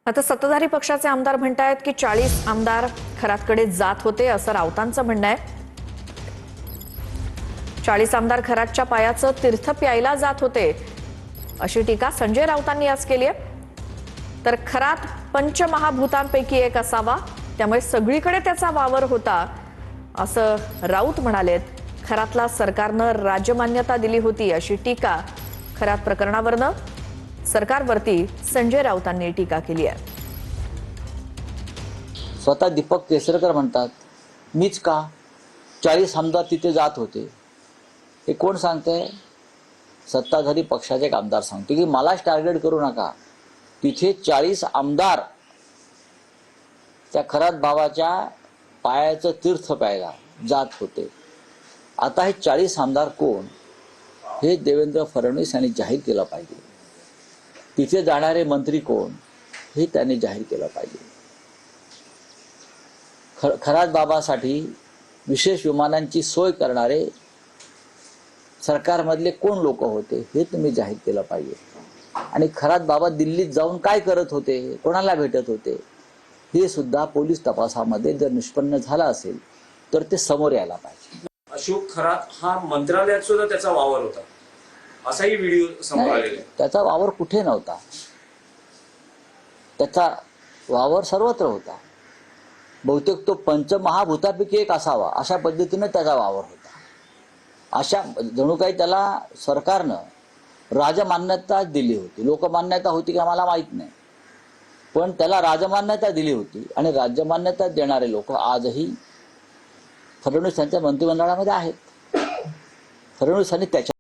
आता सत्ताधारी पक्षाचे आमदार म्हणतायत की 40 आमदार खरातकडे जात होते असं राऊतांचं म्हणणं आहे। 40 आमदार खरातच्या पायाचं तीर्थ प्यायला जात होते अशी टीका संजय राऊतांनी आज केली आहे। तर खरात पंचमहाभूतांपैकी एक असावा, त्यामुळे सगळीकडे त्याचा वावर होता असं राऊत म्हणालेत। खरातला सरकारनं राज्यमान्यता दिली होती अशी टीका खरात प्रकरणावरनं सरकारवरती संजय राऊतांनी टीका केली आहे। स्वतः दीपक केसरकर म्हणतात मीच का 40 आमदार तिथे जात होते। हे कोण सांगतंय? सत्ताधारी पक्षाचे एक आमदार सांगते की मलाच टार्गेट करू नका, तिथे 40 आमदार त्या खरात भावाच्या पायाचं तीर्थ प्यायला जात होते। आता हे 40 आमदार कोण हे देवेंद्र फडणवीस यांनी जाहीर केलं पाहिजे। तिथे जाणारे मंत्री कोण हे त्यांनी जाहीर केलं पाहिजे। खरात बाबासाठी विशेष विमानांची सोय करणारे सरकारमधले कोण लोक होते हे तुम्ही जाहीर केलं पाहिजे। आणि खरात बाबा दिल्लीत जाऊन काय करत होते, कोणाला भेटत होते हे सुद्धा पोलीस तपासामध्ये जर निष्पन्न झालं असेल तर ते समोर यायला पाहिजे। अशोक खरात हा मंत्रालयात सुद्धा त्याचा वावर होता असाही व्हिडिओ समोर आलेला आहे। त्याचा वावर कुठे नव्हता, त्याचा वावर सर्वत्र होता। बहुतेक तो पंचमहाभूतापैकी एक असावा अशा पद्धतीने त्याचा वावर होता। अशा जणू काही त्याला सरकारनं राजमान्यता दिली होती। लोकमान्यता होती का मला माहित नाही, पण त्याला राजमान्यता दिली होती। आणि राजमान्यता देणारे लोक आजही फडणवीस यांच्या मंत्रिमंडळामध्ये आहेत। फडणवीस यांनी त्याच्या